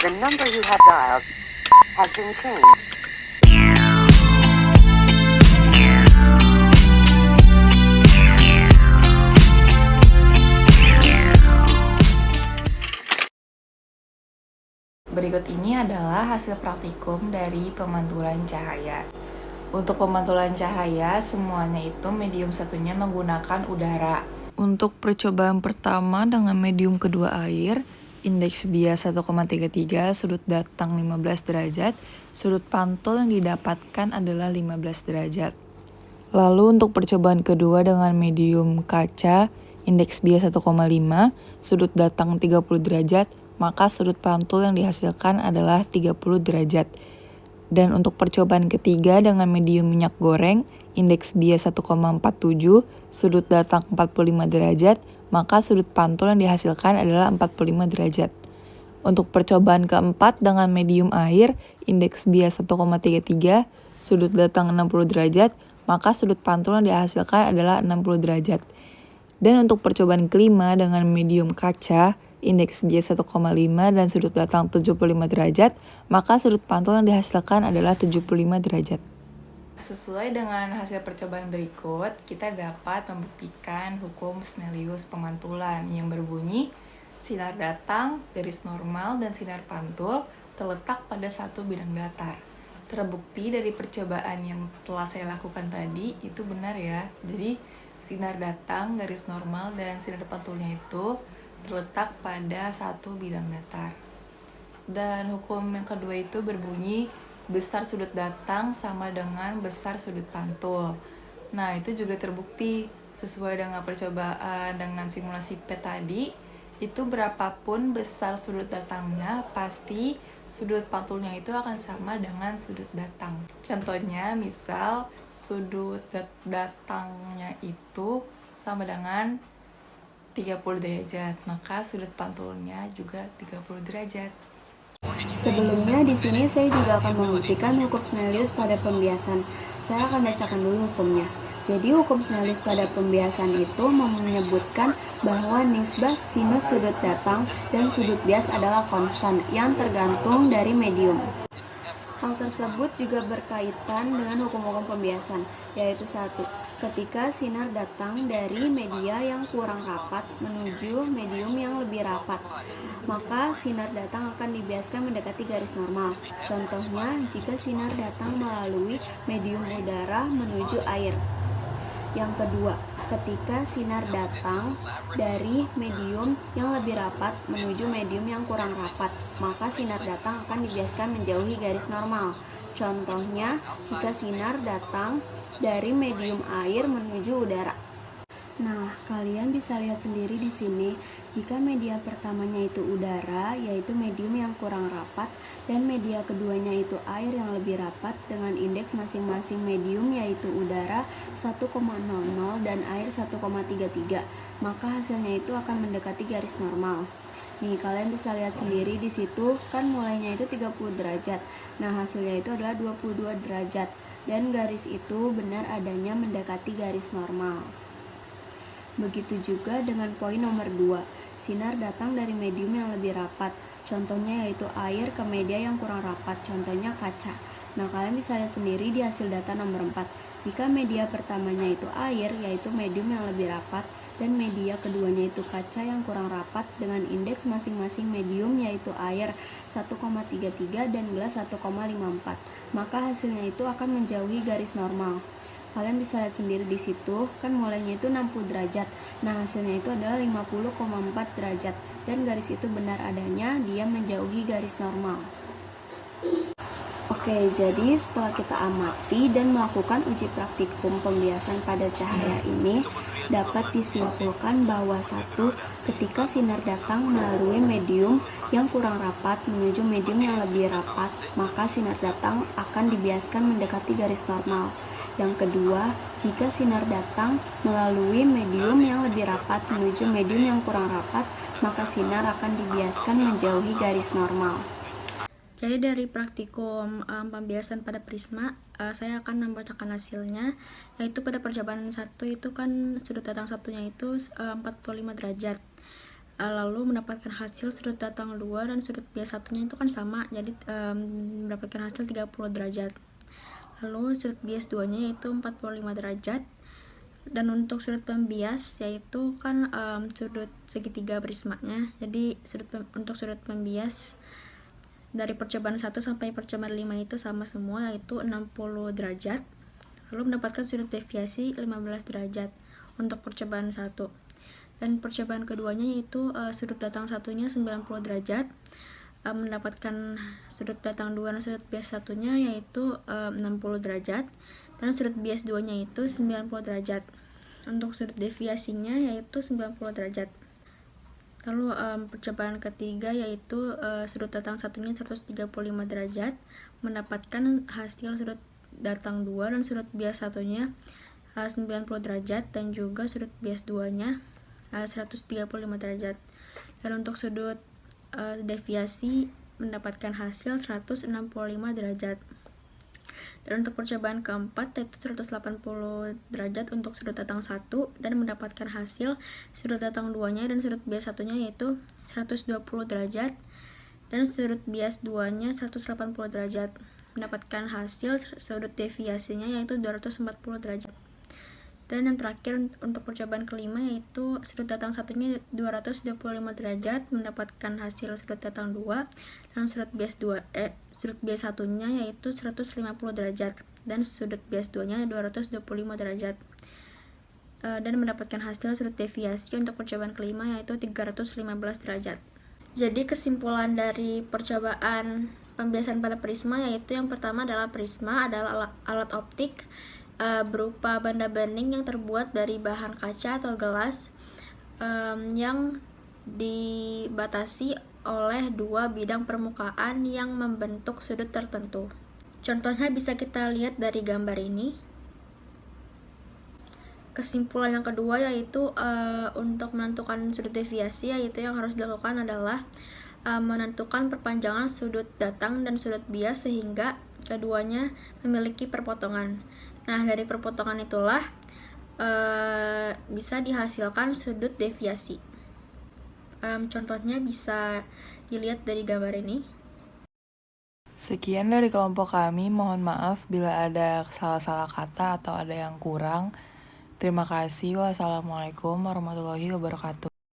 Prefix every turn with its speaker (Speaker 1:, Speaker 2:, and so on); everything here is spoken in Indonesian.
Speaker 1: The number you have dialed has been changed.
Speaker 2: Berikut ini adalah hasil praktikum dari pemantulan cahaya. Untuk pemantulan cahaya, semuanya itu medium satunya menggunakan udara. Untuk percobaan pertama dengan medium kedua air, indeks bias 1,33, sudut datang 15 derajat, sudut pantul yang didapatkan adalah 15 derajat. Lalu untuk percobaan kedua dengan medium kaca, indeks bias 1,5, sudut datang 30 derajat, maka sudut pantul yang dihasilkan adalah 30 derajat. Dan untuk percobaan ketiga dengan medium minyak goreng, indeks bias 1,47, sudut datang 45 derajat, maka sudut pantul yang dihasilkan adalah 45 derajat. Untuk percobaan keempat dengan medium air, indeks bias 1,33, sudut datang 60 derajat, maka sudut pantul yang dihasilkan adalah 60 derajat. Dan untuk percobaan kelima dengan medium kaca, indeks bias 1,5 dan sudut datang 75 derajat, maka sudut pantul yang dihasilkan adalah 75 derajat. Sesuai dengan hasil percobaan berikut, kita dapat membuktikan hukum Snellius pemantulan yang berbunyi sinar datang, garis normal, dan sinar pantul terletak pada satu bidang datar. Terbukti dari percobaan yang telah saya lakukan tadi, itu benar ya. Jadi sinar datang, garis normal, dan sinar pantulnya itu terletak pada satu bidang datar. Dan hukum yang kedua itu berbunyi besar sudut datang sama dengan besar sudut pantul. Nah, itu juga terbukti sesuai dengan percobaan dengan simulasi P tadi, itu berapapun besar sudut datangnya, pasti sudut pantulnya itu akan sama dengan sudut datang. Contohnya, misal sudut datangnya itu sama dengan 30 derajat, maka sudut pantulnya juga 30 derajat.
Speaker 3: Sebelumnya di sini saya juga akan membuktikan hukum Snellius pada pembiasan. Saya akan bacakan dulu hukumnya. Jadi hukum Snellius pada pembiasan itu menyebutkan bahwa nisbah sinus sudut datang dan sudut bias adalah konstan yang tergantung dari medium. Hal tersebut juga berkaitan dengan hukum-hukum pembiasan, yaitu 1. Ketika sinar datang dari media yang kurang rapat menuju medium yang lebih rapat, maka sinar datang akan dibiaskan mendekati garis normal. Contohnya, jika sinar datang melalui medium udara menuju air. Yang kedua, ketika sinar datang dari medium yang lebih rapat menuju medium yang kurang rapat, maka sinar datang akan dibiaskan menjauhi garis normal. Contohnya, jika sinar datang dari medium air menuju udara. Nah, kalian bisa lihat sendiri di sini, jika media pertamanya itu udara, yaitu medium yang kurang rapat, dan media keduanya itu air yang lebih rapat dengan indeks masing-masing medium yaitu udara 1,00 dan air 1,33, maka hasilnya itu akan mendekati garis normal. Nih, kalian bisa lihat sendiri di situ kan mulainya itu 30 derajat. Nah, hasilnya itu adalah 22 derajat dan garis itu benar adanya mendekati garis normal. Begitu juga dengan poin nomor 2, sinar datang dari medium yang lebih rapat. Contohnya yaitu air ke media yang kurang rapat, contohnya kaca. Nah, kalian bisa lihat sendiri di hasil data nomor 4. Jika media pertamanya itu air, yaitu medium yang lebih rapat, dan media keduanya itu kaca yang kurang rapat dengan indeks masing-masing medium yaitu air 1,33 dan gelas 1,54, maka hasilnya itu akan menjauhi garis normal. Kalian bisa lihat sendiri di situ, kan mulainya itu 60 derajat. Nah, hasilnya itu adalah 50,4 derajat. Dan garis itu benar adanya, dia menjauhi garis normal. Oke, jadi setelah kita amati dan melakukan uji praktikum pembiasan pada cahaya ini, dapat disimpulkan bahwa 1. Ketika sinar datang melalui medium yang kurang rapat menuju medium yang lebih rapat, maka sinar datang akan dibiaskan mendekati garis normal. Yang kedua, jika sinar datang melalui medium yang lebih rapat menuju medium yang kurang rapat, maka sinar akan dibiaskan menjauhi garis normal.
Speaker 4: Jadi dari praktikum pembiasan pada prisma, saya akan membacakan hasilnya, yaitu pada percobaan 1 itu kan sudut datang satunya itu 45 derajat. lalu mendapatkan hasil sudut datang 2 dan sudut bias satunya itu kan sama, jadi mendapatkan hasil 30 derajat. Lalu sudut bias 2 nya yaitu 45 derajat. Dan untuk sudut pembias yaitu kan sudut segitiga prismanya, jadi untuk sudut pembias dari percobaan 1 sampai percobaan 5 itu sama semua, yaitu 60 derajat. Lalu mendapatkan sudut deviasi 15 derajat untuk percobaan 1. Dan percobaan keduanya yaitu sudut datang satunya 90 derajat, mendapatkan sudut datang 2 dan sudut bias satunya yaitu 60 derajat, dan sudut bias 2 nya itu 90 derajat. Untuk sudut deviasinya yaitu 90 derajat. Lalu percobaan ketiga yaitu sudut datang satunya 135 derajat, mendapatkan hasil sudut datang 2 dan sudut bias satunya 90 derajat, dan juga sudut bias 2 nya 135 derajat. Dan untuk sudut deviasi mendapatkan hasil 165 derajat. Dan untuk percobaan keempat yaitu 180 derajat untuk sudut datang 1 dan mendapatkan hasil sudut datang 2 nya dan sudut bias satunya yaitu 120 derajat, dan sudut bias 2 nya 180 derajat, mendapatkan hasil sudut deviasinya yaitu 240 derajat. Dan yang terakhir untuk percobaan kelima yaitu sudut datang satunya 225 derajat, mendapatkan hasil sudut datang 2 dan sudut bias satunya yaitu 150 derajat, dan sudut bias 2 nya 225 derajat, dan mendapatkan hasil sudut deviasi untuk percobaan kelima yaitu 315 derajat. Jadi kesimpulan dari percobaan pembiasan pada prisma yaitu yang pertama adalah prisma adalah alat optik berupa benda bening yang terbuat dari bahan kaca atau gelas yang dibatasi oleh dua bidang permukaan yang membentuk sudut tertentu. Contohnya bisa kita lihat dari gambar ini. Kesimpulan yang kedua yaitu untuk menentukan sudut deviasi, yaitu yang harus dilakukan adalah menentukan perpanjangan sudut datang dan sudut bias sehingga keduanya memiliki perpotongan. Nah, dari perpotongan itulah bisa dihasilkan sudut deviasi. Contohnya bisa dilihat dari gambar ini.
Speaker 2: Sekian dari kelompok kami, mohon maaf bila ada salah-salah kata atau ada yang kurang. Terima kasih. Wassalamualaikum warahmatullahi wabarakatuh.